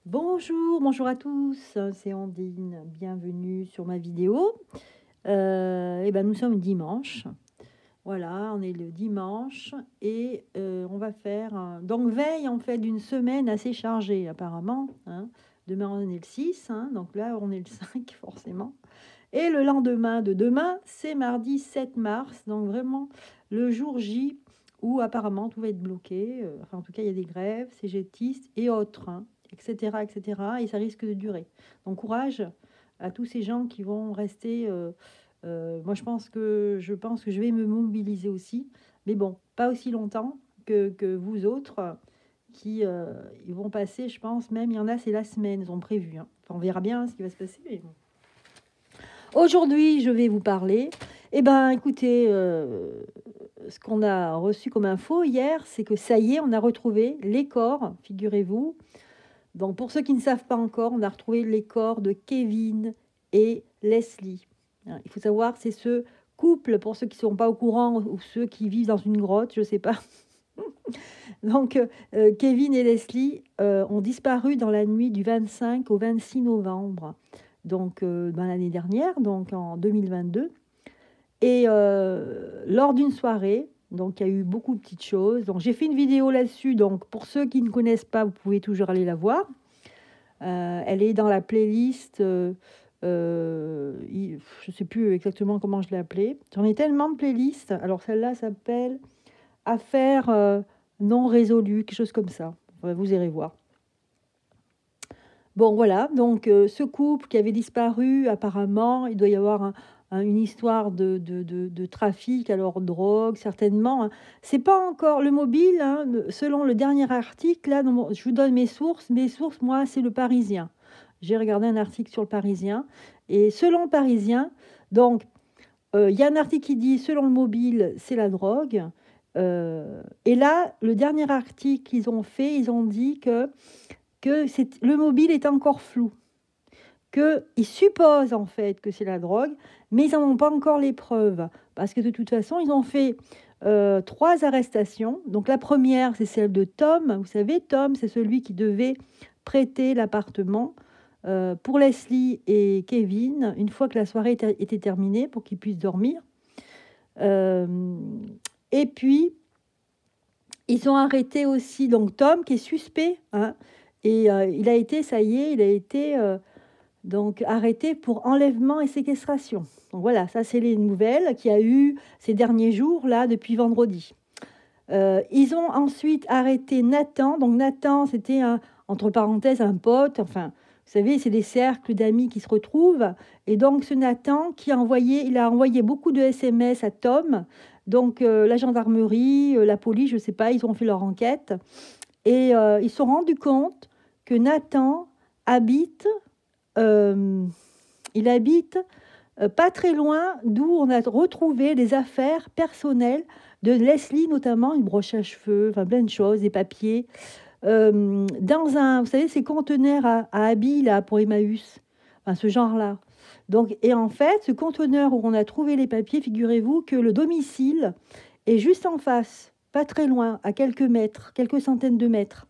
Bonjour, bonjour à tous, c'est Andine, bienvenue sur ma vidéo. Nous sommes dimanche, voilà, on est le dimanche et on va faire donc veille en fait d'une semaine assez chargée apparemment, hein. Demain on est le 6, hein, donc là on est le 5 forcément. Et le lendemain de demain, c'est mardi 7 mars, donc vraiment le jour J où apparemment tout va être bloqué. Enfin, en tout cas, il y a des grèves, CGTistes et autres, hein, etc., etc. Et ça risque de durer. Donc, courage à tous ces gens qui vont rester. Moi, je pense que je vais me mobiliser aussi. Mais bon, pas aussi longtemps que vous autres qui ils vont passer, je pense, même il y en a, c'est la semaine, ils ont prévu, hein. Enfin, on verra bien ce qui va se passer. Mais bon. Aujourd'hui, je vais vous parler. Écoutez, ce qu'on a reçu comme info hier, c'est que ça y est, on a retrouvé les corps, figurez-vous. Donc, pour ceux qui ne savent pas encore, on a retrouvé les corps de Kevin et Leslie. Hein, il faut savoir, c'est ce couple, pour ceux qui ne sont pas au courant ou ceux qui vivent dans une grotte, je ne sais pas. Donc, Kevin et Leslie ont disparu dans la nuit du 25 au 26 novembre, donc dans l'année dernière, donc en 2022. Et lors d'une soirée, donc il y a eu beaucoup de petites choses. Donc j'ai fait une vidéo là-dessus. Donc pour ceux qui ne connaissent pas, vous pouvez toujours aller la voir. Elle est dans la playlist. Je ne sais plus exactement comment je l'ai appelée. J'en ai tellement de playlists. Alors celle-là s'appelle Affaires non résolues, quelque chose comme ça. Ouais, vous irez voir. Bon, voilà, donc ce couple qui avait disparu, apparemment, il doit y avoir une histoire de trafic, alors drogue, certainement, hein. C'est pas encore le mobile, hein, selon le dernier article, là, je vous donne mes sources. Mes sources, moi, c'est le Parisien. J'ai regardé un article sur le Parisien, et selon le Parisien, donc, il y a un article qui dit, selon le mobile, c'est la drogue. Et là, le dernier article qu'ils ont fait, ils ont dit que le mobile est encore flou, qu'ils supposent en fait que c'est la drogue, mais ils n'en ont pas encore les preuves. Parce que de toute façon, ils ont fait 3 arrestations. Donc la première, c'est celle de Tom. Vous savez, Tom, c'est celui qui devait prêter l'appartement pour Leslie et Kevin, une fois que la soirée était terminée, pour qu'ils puissent dormir. Euh, et puis, ils ont arrêté aussi donc Tom, qui est suspect, hein, et il a été, ça y est, il a été donc arrêté pour enlèvement et séquestration. Donc voilà, ça c'est les nouvelles qu'il y a eu ces derniers jours, là, depuis vendredi. Ils ont ensuite arrêté Nathan. Donc Nathan, c'était, entre parenthèses, un pote. Enfin, vous savez, c'est des cercles d'amis qui se retrouvent. Et donc ce Nathan, il a envoyé beaucoup de SMS à Tom. Donc la gendarmerie, la police, je ne sais pas, ils ont fait leur enquête. Et ils se sont rendus compte que Nathan habite, euh, il habite pas très loin d'où on a retrouvé les affaires personnelles de Leslie, notamment une broche à cheveux, enfin plein de choses, des papiers, dans un, vous savez, ces conteneurs à habits là pour Emmaüs, enfin, ce genre-là. Donc, et en fait, ce conteneur où on a trouvé les papiers, figurez-vous que le domicile est juste en face, pas très loin, à quelques mètres, quelques centaines de mètres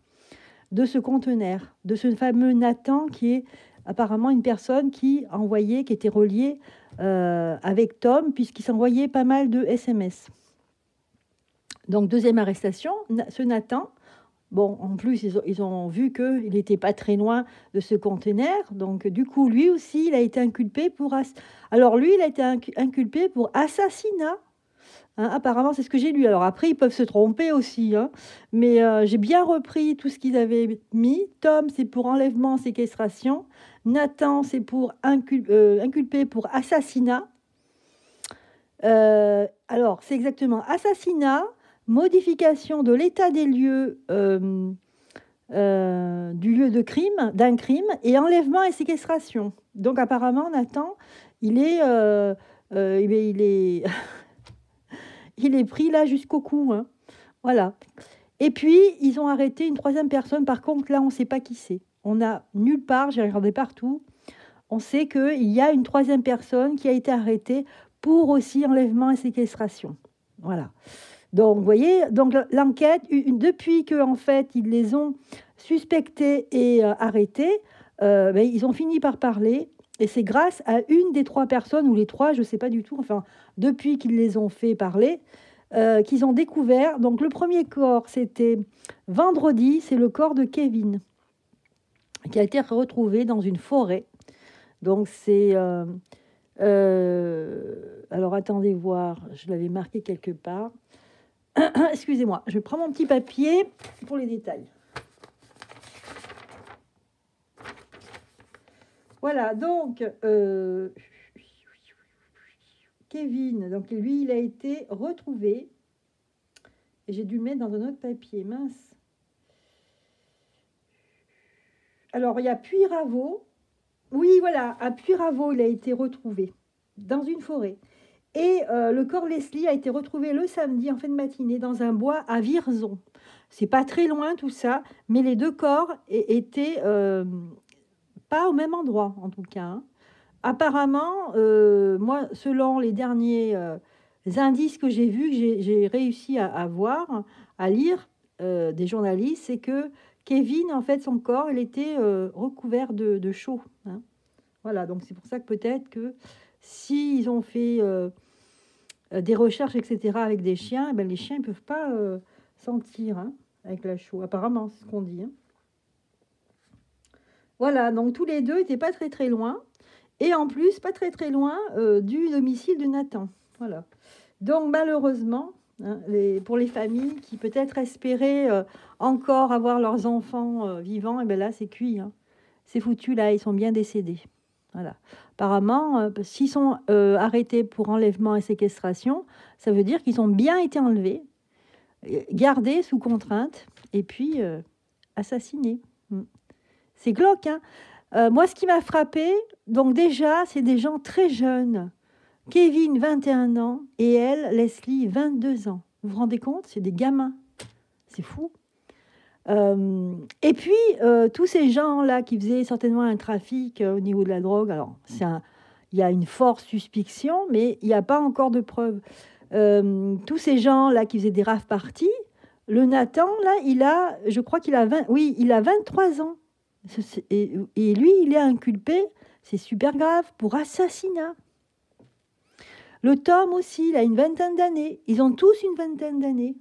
de ce conteneur, de ce fameux Nathan qui est apparemment une personne qui envoyait, qui était reliée avec Tom, puisqu'il s'envoyait pas mal de SMS. Donc, deuxième arrestation, ce Nathan. Bon, en plus, ils ont vu qu'il n'était pas très loin de ce conteneur. Donc, du coup, lui aussi, il a été inculpé pour... Alors, lui, il a été inculpé pour assassinat. Hein, apparemment, c'est ce que j'ai lu. Alors après, ils peuvent se tromper aussi, hein. Mais j'ai bien repris tout ce qu'ils avaient mis. Tom, c'est pour enlèvement, séquestration. Nathan, c'est pour inculpé pour assassinat. Alors, c'est exactement assassinat, modification de l'état des lieux du lieu de crime, d'un crime, et enlèvement et séquestration. Donc apparemment, Nathan, il est, il est il est pris là jusqu'au cou, hein. Voilà. Et puis, ils ont arrêté une troisième personne. Par contre, là, on ne sait pas qui c'est. On a nulle part, j'ai regardé partout. On sait qu'il y a une troisième personne qui a été arrêtée pour aussi enlèvement et séquestration. Voilà. Donc, vous voyez, donc l'enquête, depuis que en fait ils les ont suspectés et arrêtés, ben, ils ont fini par parler. Et c'est grâce à une des 3 personnes, ou les 3, je ne sais pas du tout, enfin, depuis qu'ils les ont fait parler, qu'ils ont découvert. Donc, le premier corps, c'était vendredi, c'est le corps de Kevin, qui a été retrouvé dans une forêt. Donc, c'est... alors, attendez voir, je l'avais marqué quelque part. Excusez-moi, je prends mon petit papier pour les détails. Voilà, donc, Kevin, donc lui, il a été retrouvé. Et j'ai dû le mettre dans un autre papier, mince. Alors, il y a Puyraveau. Oui, voilà, à Puyraveau, il a été retrouvé dans une forêt. Et le corps Leslie a été retrouvé le samedi en fin de matinée dans un bois à Vierzon. C'est pas très loin tout ça, mais les 2 corps étaient pas au même endroit en tout cas. Hein. Apparemment, moi, selon les derniers indices que j'ai vus, que j'ai réussi à voir, à lire des journalistes, c'est que Kevin, en fait, son corps, il était recouvert de chaux. Hein. Voilà, donc c'est pour ça que peut-être que s'ils ont fait des recherches, etc., avec des chiens, eh ben, les chiens ne peuvent pas sentir hein, avec la chaux. Apparemment, c'est ce qu'on dit. Hein. Voilà, donc tous les 2 n'étaient pas très très loin. Et en plus, pas très très loin du domicile de Nathan. Voilà. Donc malheureusement, hein, pour les familles qui peut-être espéraient encore avoir leurs enfants vivants, et bien là c'est cuit. Hein. C'est foutu là, ils sont bien décédés. Voilà. Apparemment, s'ils sont arrêtés pour enlèvement et séquestration, ça veut dire qu'ils ont bien été enlevés, gardés sous contrainte et puis assassinés. C'est glauque, hein. Moi, ce qui m'a frappé, donc déjà, c'est des gens très jeunes. Kevin, 21 ans, et elle, Leslie, 22 ans. Vous vous rendez compte? C'est des gamins. C'est fou. Et puis, tous ces gens-là qui faisaient certainement un trafic au niveau de la drogue, alors, il y a une forte suspicion, mais il n'y a pas encore de preuves. Tous ces gens-là qui faisaient des rave parties, le Nathan, là, je crois qu'il a 23 ans. Et lui, il est inculpé, c'est super grave, pour assassinat. Le Tom aussi, il a une vingtaine d'années. Ils ont tous une vingtaine d'années.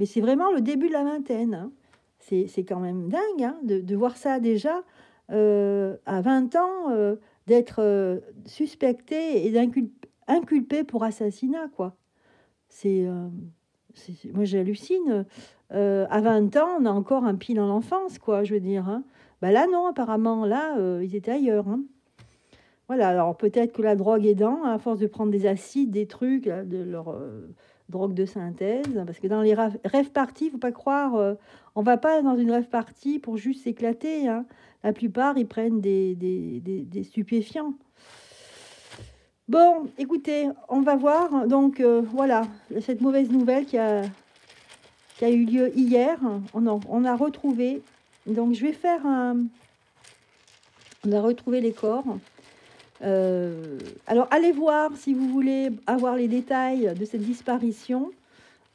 Mais c'est vraiment le début de la vingtaine. Hein. C'est quand même dingue hein, de voir ça déjà à 20 ans, d'être suspecté et inculpé pour assassinat. Quoi. Moi, j'hallucine. À 20 ans, on a encore un pied dans l'enfance, quoi, je veux dire. Hein. Ben là, non, apparemment, là, ils étaient ailleurs. Hein. Voilà, alors peut-être que la drogue aidant, à force de prendre des acides, des trucs, là, de leur drogue de synthèse, parce que dans les rêves parties, il ne faut pas croire, on ne va pas dans une rêve partie pour juste s'éclater. Hein. La plupart, ils prennent des stupéfiants. Bon, écoutez, on va voir. Donc, voilà, cette mauvaise nouvelle qui a eu lieu hier, on a retrouvé. Donc, je vais faire un... On a retrouvé les corps. Alors, allez voir si vous voulez avoir les détails de cette disparition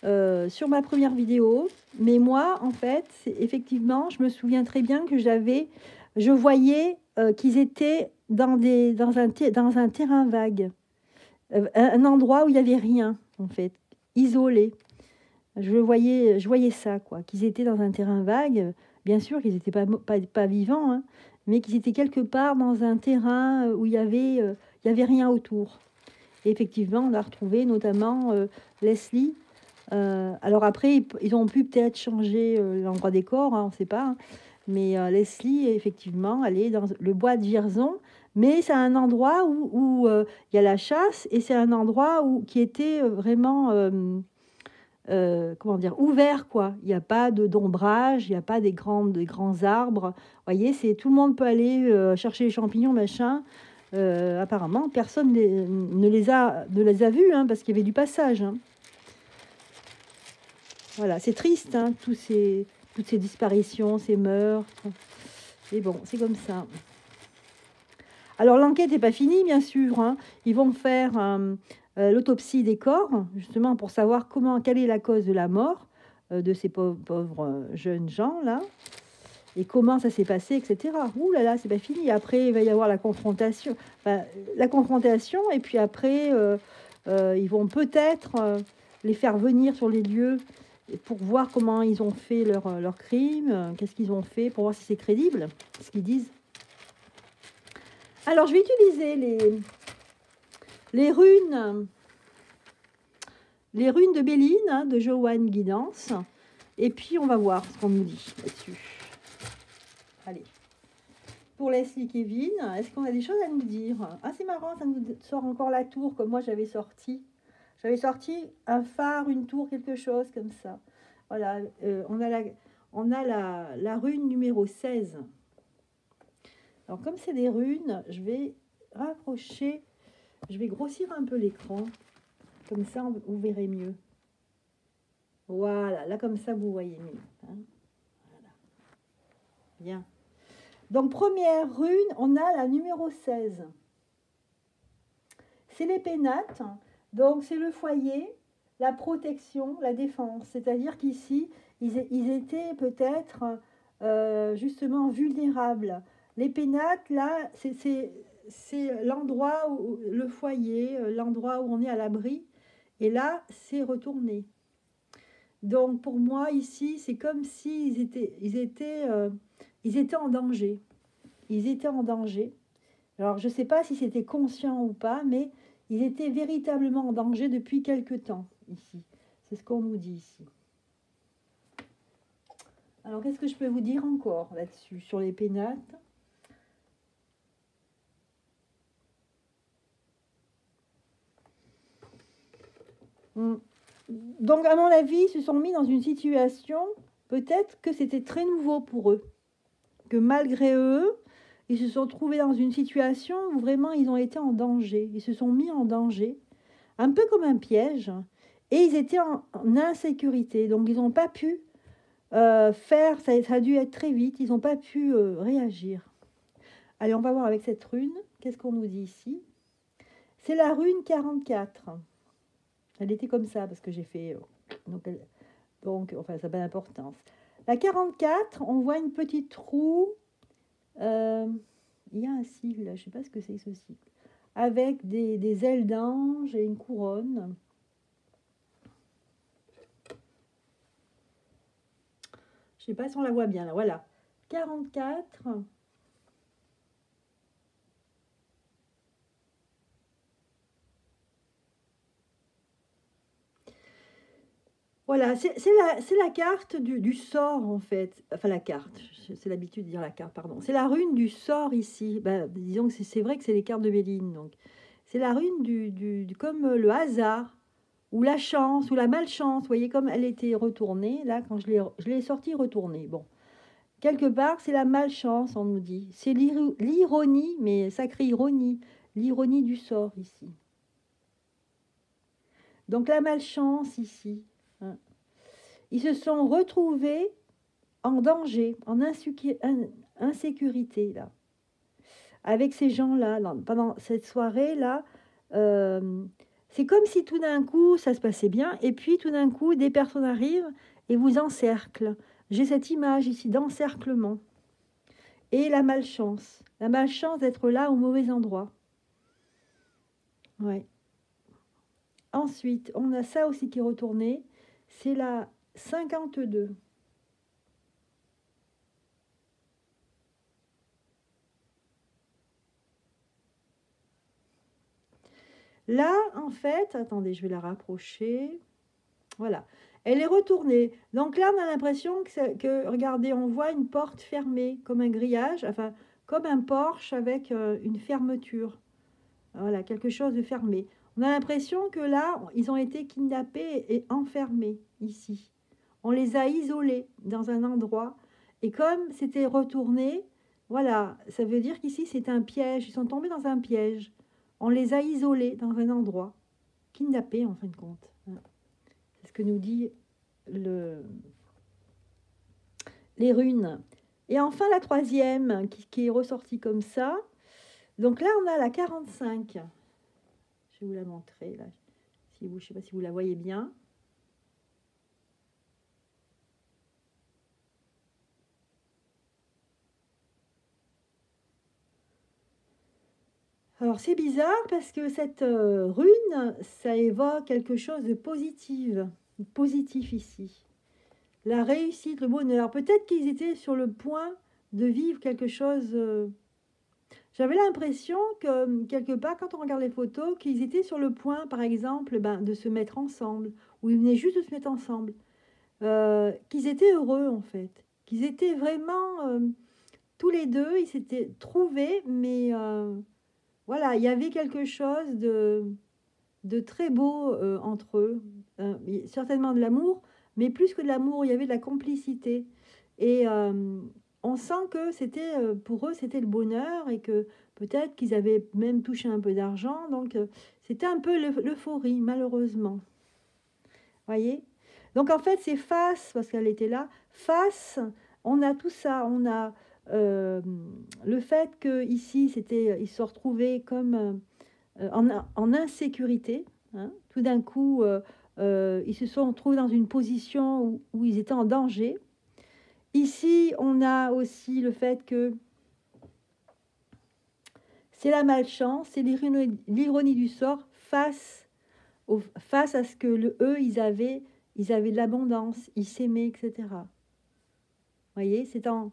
sur ma première vidéo. Mais moi, en fait, effectivement, je me souviens très bien que je voyais qu'ils étaient dans un terrain vague. Un endroit où il n'y avait rien, en fait, isolé. Je voyais ça, quoi, qu'ils étaient dans un terrain vague. Bien sûr qu'ils n'étaient pas vivants, hein, mais qu'ils étaient quelque part dans un terrain où il y avait rien autour. Et effectivement, on a retrouvé notamment Leslie. Alors après, ils ont pu peut-être changer l'endroit des corps, hein, on ne sait pas. Hein, mais Leslie, effectivement, elle est dans le bois de Vierzon. Mais c'est un endroit où il y a la chasse et c'est un endroit qui était vraiment... comment dire, ouvert, quoi. Il n'y a pas d'ombrage, il n'y a pas des grands arbres. Vous voyez, tout le monde peut aller chercher les champignons, machin. Apparemment, personne ne les a vus, hein, parce qu'il y avait du passage. Hein. Voilà, c'est triste, hein, toutes ces disparitions, ces meurtres. Et bon, c'est comme ça. Alors, l'enquête n'est pas finie, bien sûr. Hein. Ils vont faire... l'autopsie des corps, justement pour savoir quelle est la cause de la mort de ces pauvres jeunes gens-là. et comment ça s'est passé, etc. Ouh là là, c'est pas fini. Après, il va y avoir la confrontation. Enfin, la confrontation, et puis après, ils vont peut-être les faire venir sur les lieux pour voir comment ils ont fait leur crime, qu'est-ce qu'ils ont fait, pour voir si c'est crédible, ce qu'ils disent. Alors, je vais utiliser les runes de Béline, hein, de Joanne Guidance, et puis on va voir ce qu'on nous dit là-dessus. Allez. Pour Leslie Kevin, est-ce qu'on a des choses à nous dire? Ah, c'est marrant, ça nous sort encore la tour, comme moi j'avais sorti. J'avais sorti un phare, une tour, quelque chose comme ça. Voilà, on a la rune numéro 16. Alors, comme c'est des runes, je vais rapprocher, je vais grossir un peu l'écran. Comme ça, vous verrez mieux. Voilà, là, comme ça, vous voyez mieux. Hein, voilà. Bien. Donc, première rune, on a la numéro 16. C'est les pénates. Donc, c'est le foyer, la protection, la défense. C'est-à-dire qu'ici, ils étaient peut-être justement vulnérables. Les pénates, là, c'est l'endroit où le foyer, l'endroit où on est à l'abri. Et là, c'est retourné. Donc, pour moi, ici, c'est comme s'ils étaient en danger. Ils étaient en danger. Alors, je ne sais pas si c'était conscient ou pas, mais ils étaient véritablement en danger depuis quelque temps, ici. C'est ce qu'on nous dit ici. Alors, qu'est-ce que je peux vous dire encore là-dessus, sur les pénates? Donc, à mon avis, ils se sont mis dans une situation, peut-être que c'était très nouveau pour eux, que malgré eux, ils se sont trouvés dans une situation où vraiment ils ont été en danger. Ils se sont mis en danger, un peu comme un piège, et ils étaient en insécurité. Donc, ils n'ont pas pu faire, ça a dû être très vite, ils n'ont pas pu réagir. Allez, on va voir avec cette rune, qu'est-ce qu'on nous dit ici? C'est la rune 44. Elle était comme ça, parce que j'ai fait... donc, enfin, ça n'a pas d'importance. La 44, on voit une petite roue. Il y a un sigle, je ne sais pas ce que c'est ce sigle. Avec des ailes d'ange et une couronne. Je ne sais pas si on la voit bien, là. Voilà. 44. Voilà, c'est la carte du sort, en fait. Enfin, la carte, c'est l'habitude de dire la carte, pardon. C'est la rune du sort ici. Ben, disons que c'est vrai que c'est les cartes de Béline. Donc, c'est la rune comme le hasard, ou la chance, ou la malchance. Vous voyez, comme elle était retournée, là, quand je l'ai sortie retournée. Bon, quelque part, c'est la malchance, on nous dit. C'est l'ironie, mais sacrée ironie. L'ironie du sort, ici. Donc, la malchance, ici. Hein. Ils se sont retrouvés en danger, en insécurité, là. Avec ces gens-là, pendant cette soirée-là, c'est comme si tout d'un coup, ça se passait bien, et puis tout d'un coup, des personnes arrivent et vous encerclent. J'ai cette image ici d'encerclement. Et la malchance d'être là au mauvais endroit. Ouais. Ensuite, on a ça aussi qui est retourné, c'est la 52. Là, en fait, attendez, je vais la rapprocher. Voilà, elle est retournée. Donc là, on a l'impression que, regardez, on voit une porte fermée, comme un grillage, enfin, comme un porche avec une fermeture. Voilà, quelque chose de fermé. On a l'impression que là, ils ont été kidnappés et enfermés ici. On les a isolés dans un endroit. Et comme c'était retourné, voilà, ça veut dire qu'ici, c'est un piège. Ils sont tombés dans un piège. On les a isolés dans un endroit. Kidnappés, en fin de compte. C'est ce que nous dit les runes. Et enfin, la troisième, qui est ressortie comme ça. Donc là, on a la 45. Je vais vous la montrer, là. Je ne sais pas si vous la voyez bien. Alors c'est bizarre parce que cette rune, ça évoque quelque chose de positif ici. La réussite, le bonheur. Peut-être qu'ils étaient sur le point de vivre quelque chose. J'avais l'impression que quelque part, quand on regarde les photos, qu'ils étaient sur le point, par exemple, de se mettre ensemble, ou ils venaient juste de se mettre ensemble, qu'ils étaient heureux en fait, qu'ils étaient vraiment tous les deux, ils s'étaient trouvés, mais voilà, il y avait quelque chose de très beau entre eux, certainement de l'amour, mais plus que de l'amour, il y avait de la complicité. Et on sent que c'était, pour eux, c'était le bonheur et que peut-être qu'ils avaient même touché un peu d'argent. Donc, c'était un peu l'euphorie, malheureusement. Voyez? Donc, en fait, c'est face, parce qu'elle était là, face, on a tout ça. On a le fait qu'ici, ils se retrouvaient comme en insécurité. Hein. Tout d'un coup, ils se sont retrouvés dans une position où ils étaient en danger. Ici, on a aussi le fait que c'est la malchance, c'est l'ironie du sort face à ce que eux, ils avaient de l'abondance, ils s'aimaient, etc. Vous voyez, c'est en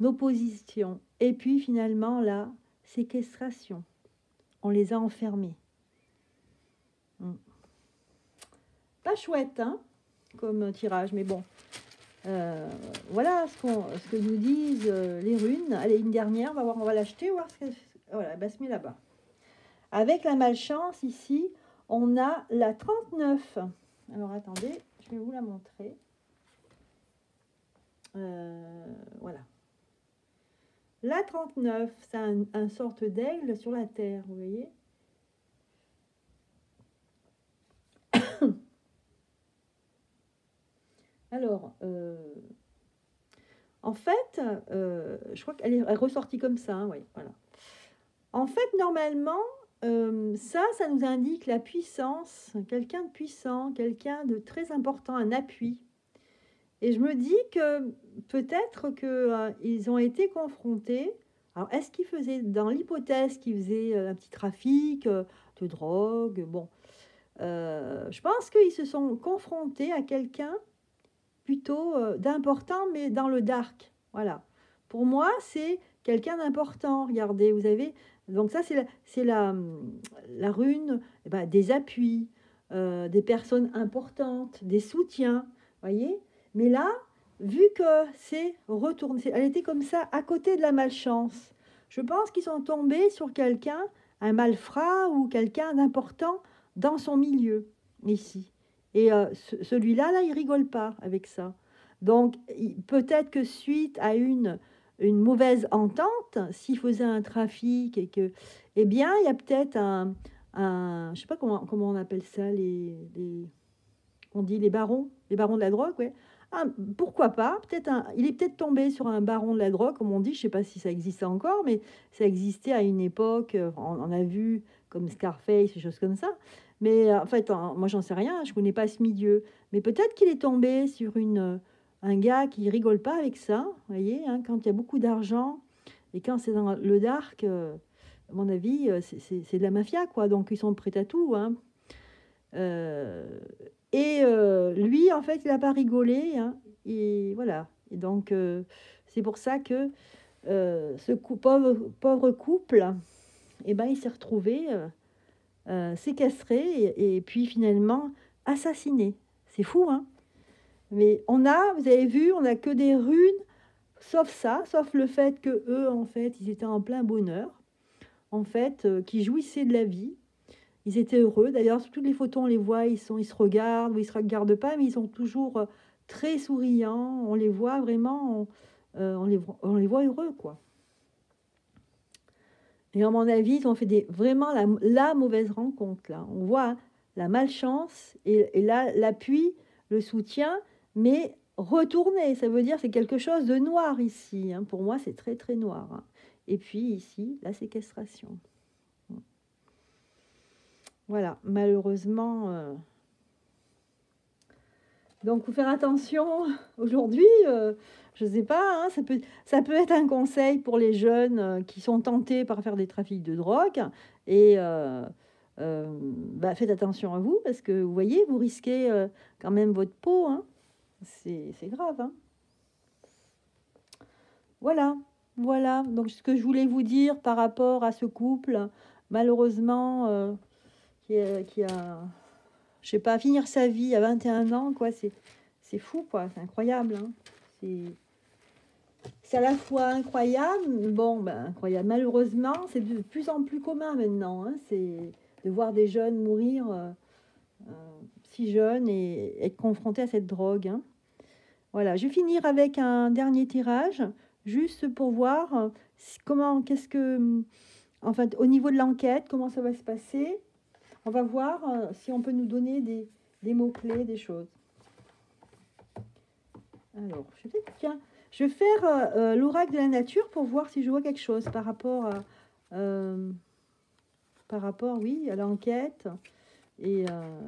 opposition. Et puis finalement, la séquestration. On les a enfermés. Pas chouette, hein, comme tirage, mais bon. Voilà ce que nous disent les runes. Allez, une dernière, on va voir, on va l'acheter, voir ce que... Voilà, elle se met là-bas. Avec la malchance, ici, on a la 39. Alors, attendez, je vais vous la montrer. Voilà. La 39, c'est un sorte d'aigle sur la terre, vous voyez. Alors, en fait, je crois qu'elle est ressortie comme ça, hein, oui, voilà. En fait, normalement, ça nous indique la puissance, quelqu'un de puissant, quelqu'un de très important, un appui. Et je me dis que peut-être qu'ils ont été confrontés. Alors, est-ce qu'ils faisaient, dans l'hypothèse qu'ils faisaient un petit trafic de drogue, bon, je pense qu'ils se sont confrontés à quelqu'un plutôt d'important, mais dans le dark. Voilà. Pour moi, c'est quelqu'un d'important. Regardez, vous avez... Donc ça, c'est la rune des appuis, des personnes importantes, des soutiens. Voyez. Mais là, vu que c'est retourné, elle était comme ça, à côté de la malchance, je pense qu'ils sont tombés sur quelqu'un, un malfrat ou quelqu'un d'important dans son milieu, ici. Et celui-là, là, il rigole pas avec ça. Donc, peut-être que suite à une mauvaise entente, s'il faisait un trafic et que, eh bien, il y a peut-être je sais pas comment on appelle ça, on dit les barons de la drogue, ouais. Ah, pourquoi pas, il est peut-être tombé sur un baron de la drogue, comme on dit, je sais pas si ça existe encore, mais ça existait à une époque, on a vu comme Scarface, des choses comme ça. Mais en fait, moi j'en sais rien, je connais pas ce milieu. Mais peut-être qu'il est tombé sur un gars qui rigole pas avec ça, vous voyez, hein, quand il y a beaucoup d'argent et quand c'est dans le dark, à mon avis, c'est de la mafia, quoi. Donc ils sont prêts à tout, hein. Et lui, en fait, il n'a pas rigolé, hein, et voilà. Et donc, c'est pour ça que ce pauvre couple, eh ben, il s'est retrouvé séquestré et puis finalement assassiné. C'est fou, hein? Mais vous avez vu, on n'a que des runes, sauf ça, sauf le fait que eux, en fait, ils étaient en plein bonheur, en fait, qui jouissaient de la vie. Ils étaient heureux. D'ailleurs, sur toutes les photos, on les voit, ils se regardent ou ils se regardent pas, mais ils sont toujours très souriants. On les voit vraiment, on les voit heureux, quoi. Et à mon avis, ils ont fait vraiment la mauvaise rencontre, là. On voit hein, la malchance et là, l'appui, le soutien, mais retourner, ça veut dire c'est quelque chose de noir ici. Hein. Pour moi, c'est très, très noir. Hein. Et puis ici, la séquestration. Voilà, malheureusement, Donc, il faut faire attention aujourd'hui. Je ne sais pas, hein, ça peut être un conseil pour les jeunes qui sont tentés par faire des trafics de drogue. Et bah, faites attention à vous parce que vous voyez, vous risquez quand même votre peau. Hein. C'est grave. Hein. Voilà, voilà. Donc, ce que je voulais vous dire par rapport à ce couple, malheureusement, qui a, je sais pas, finir sa vie à 21 ans, quoi, c'est fou, quoi, c'est incroyable. Hein. C'est à la fois incroyable, bon, ben, incroyable. Malheureusement, c'est de plus en plus commun maintenant. Hein. C'est de voir des jeunes mourir euh, si jeunes et être confrontés à cette drogue. Hein. Voilà, je vais finir avec un dernier tirage, juste pour voir comment, qu'est-ce que, en fait, au niveau de l'enquête, comment ça va se passer. On va voir si on peut nous donner des mots-clés, des choses. Alors, tiens, je vais faire l'oracle de la nature pour voir si je vois quelque chose par rapport, oui, à l'enquête. Et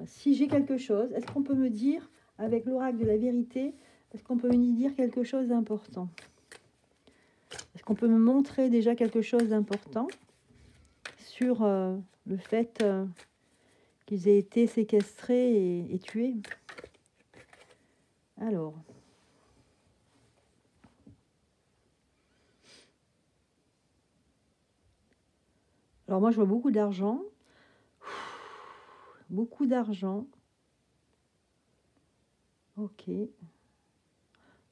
si j'ai quelque chose, est-ce qu'on peut me dire, avec l'oracle de la vérité, est-ce qu'on peut me dire quelque chose d'important? Est-ce qu'on peut me montrer déjà quelque chose d'important sur le fait qu'ils aient été séquestrés et tués? Alors, moi, je vois beaucoup d'argent. Beaucoup d'argent. Ok.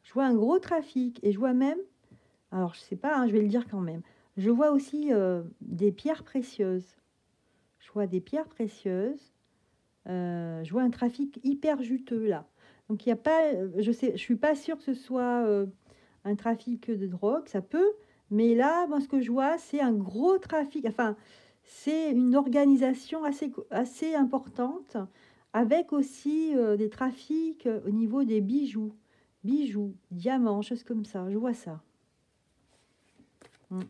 Je vois un gros trafic et je vois même, alors je sais pas, hein, je vais le dire quand même, je vois aussi des pierres précieuses. Je vois des pierres précieuses. Je vois un trafic hyper juteux là. Donc il n'y a pas, je suis pas sûre que ce soit un trafic de drogue, ça peut, mais là, moi ce que je vois, c'est un gros trafic. Enfin, c'est une organisation assez importante, avec aussi des trafics au niveau des bijoux, diamants, choses comme ça. Je vois ça. Mm.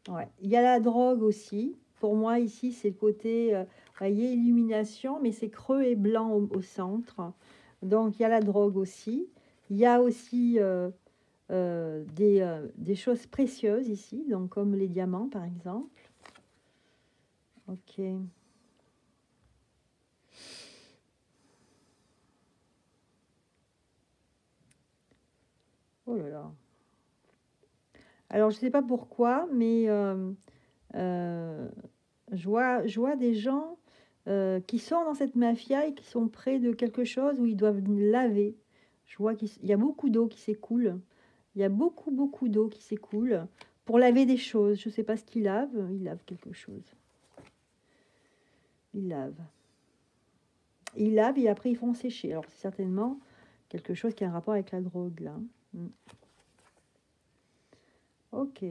Ouais. Il y a la drogue aussi. Pour moi, ici, c'est le côté, voyez, illumination, mais c'est creux et blanc au centre. Donc, il y a la drogue aussi. Il y a aussi des choses précieuses ici, donc comme les diamants, par exemple. Ok. Oh là là. Alors, je ne sais pas pourquoi, mais euh, je vois des gens qui sont dans cette mafia et qui sont près de quelque chose où ils doivent laver. Je vois qu'il y a beaucoup d'eau qui s'écoule. Il y a beaucoup d'eau qui s'écoule pour laver des choses. Je ne sais pas ce qu'ils lavent. Ils lavent quelque chose. Ils lavent. Ils lavent et après ils font sécher. Alors, c'est certainement quelque chose qui a un rapport avec la drogue, là. Mm. Ok.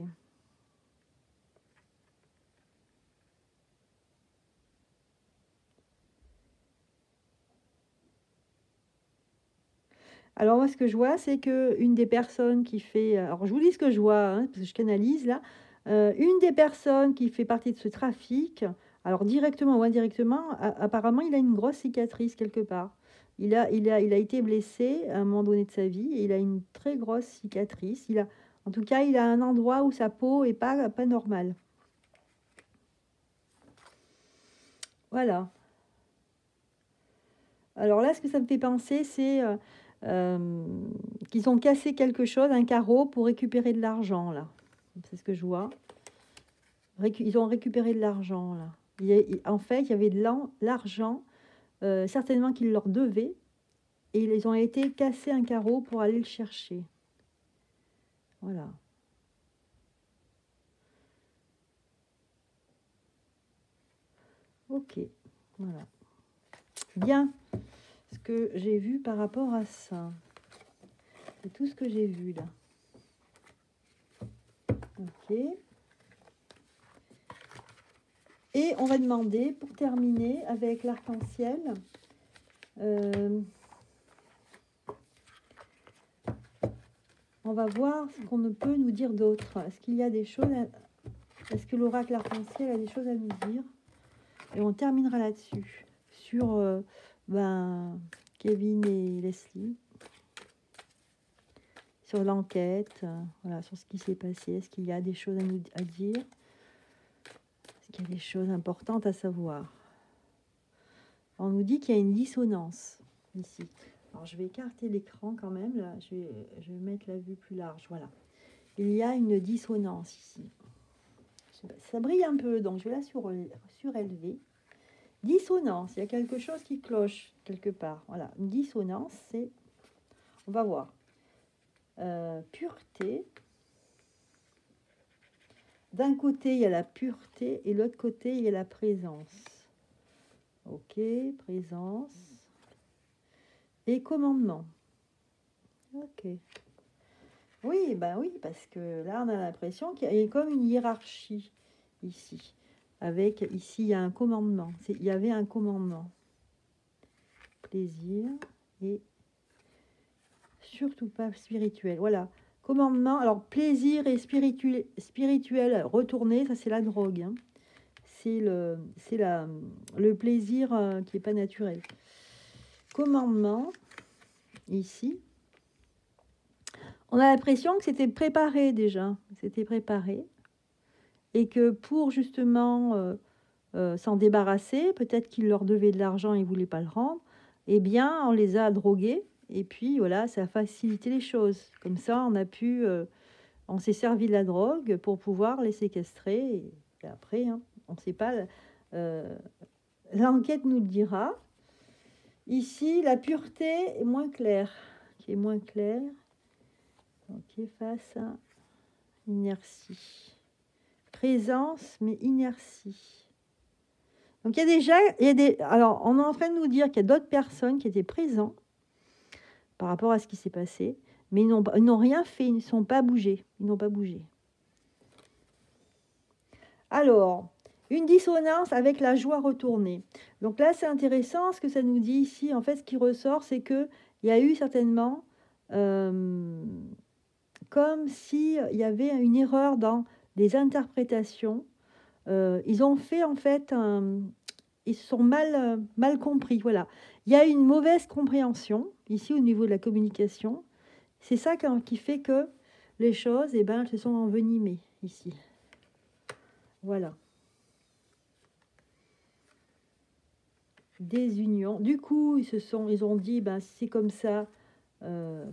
Alors moi, ce que je vois, c'est que une des personnes qui fait... Alors, je vous dis ce que je vois, hein, parce que je canalise là. Une des personnes qui fait partie de ce trafic, alors directement ou indirectement, apparemment, il a une grosse cicatrice quelque part. Il a été blessé à un moment donné de sa vie et il a une très grosse cicatrice. En tout cas, il a un endroit où sa peau est pas normale. Voilà. Alors là, ce que ça me fait penser, c'est qu'ils ont cassé quelque chose, un carreau, pour récupérer de l'argent, là. C'est ce que je vois. Ils ont récupéré de l'argent, là. En fait, il y avait de l'argent, certainement qu'ils leur devaient, et ils ont été casser un carreau pour aller le chercher. Voilà. Ok. Voilà. Bien. Ce que j'ai vu par rapport à ça. C'est tout ce que j'ai vu, là. Ok. Et on va demander, pour terminer avec l'arc-en-ciel, On va voir ce qu'on ne peut nous dire d'autre. Est-ce qu'il y a des choses... Est-ce que l'oracle arc-en-ciel a des choses à nous dire? Et on terminera là-dessus. Sur Kevin et Leslie. Sur l'enquête. Voilà, sur ce qui s'est passé. Est-ce qu'il y a des choses à dire? Est-ce qu'il y a des choses importantes à savoir? On nous dit qu'il y a une dissonance ici. Alors, je vais écarter l'écran quand même. Là. Je vais mettre la vue plus large. Voilà. Il y a une dissonance ici. Ça brille un peu, donc je vais la surélever. Dissonance, il y a quelque chose qui cloche quelque part. Voilà, une dissonance, c'est... On va voir. Pureté. D'un côté, il y a la pureté et de l'autre côté, il y a la présence. Ok, présence. Et commandement. Ok. Oui, ben oui, parce que là, on a l'impression qu'il y a comme une hiérarchie ici. Avec, ici, il y a un commandement. Il y avait un commandement. Plaisir et surtout pas spirituel. Voilà, commandement. Alors, plaisir et spirituel retourné, ça c'est la drogue. Hein. C'est le plaisir qui n'est pas naturel. Commandement, ici. On a l'impression que c'était préparé déjà. C'était préparé. Et que pour justement s'en débarrasser, peut-être qu'il leur devait de l'argent et ils ne voulaient pas le rendre, eh bien, on les a drogués. Et puis, voilà, ça a facilité les choses. Comme ça, on s'est servi de la drogue pour pouvoir les séquestrer. Et après, hein, on ne sait pas, l'enquête nous le dira. Ici, la pureté est moins claire. Qui est moins claire. Ok, face à inertie. Présence, mais inertie. Donc, alors, on est en train de nous dire qu'il y a d'autres personnes qui étaient présentes par rapport à ce qui s'est passé, mais ils n'ont rien fait, ils ne sont pas bougés. Ils n'ont pas bougé. Alors, une dissonance avec la joie retournée. Donc là, c'est intéressant, ce que ça nous dit ici. En fait, ce qui ressort, c'est qu'il y a eu certainement, comme s'il y avait une erreur dans les interprétations. Ils ont fait, en fait, ils se sont mal compris. Voilà. Il y a une mauvaise compréhension, ici, au niveau de la communication. C'est ça qui fait que les choses, eh ben, elles se sont envenimées, ici. Voilà. Des unions. Du coup, ils ont dit, ben, si c'est comme ça,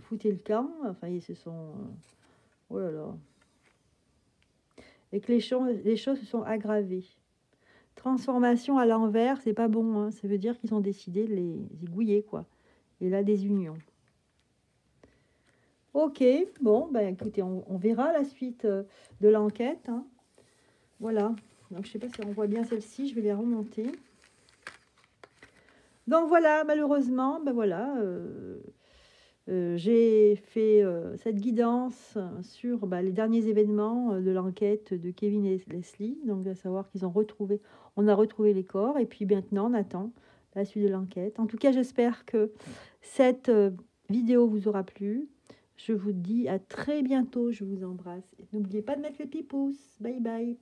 foutez le camp. Enfin, ils se sont... oh là là. Et que les choses se sont aggravées. Transformation à l'envers, c'est pas bon. Hein. Ça veut dire qu'ils ont décidé de les égouiller, quoi. Et là, des unions. Ok, bon, ben écoutez, on verra la suite de l'enquête. Hein. Voilà. Donc, je sais pas si on voit bien celle-ci, je vais les remonter. Donc voilà, malheureusement, ben voilà, j'ai fait cette guidance sur les derniers événements de l'enquête de Kevin et Leslie. Donc à savoir qu'ils ont retrouvé, on a retrouvé les corps et puis maintenant on attend la suite de l'enquête. En tout cas, j'espère que cette vidéo vous aura plu. Je vous dis à très bientôt, je vous embrasse. N'oubliez pas de mettre le petit pouce. Bye bye.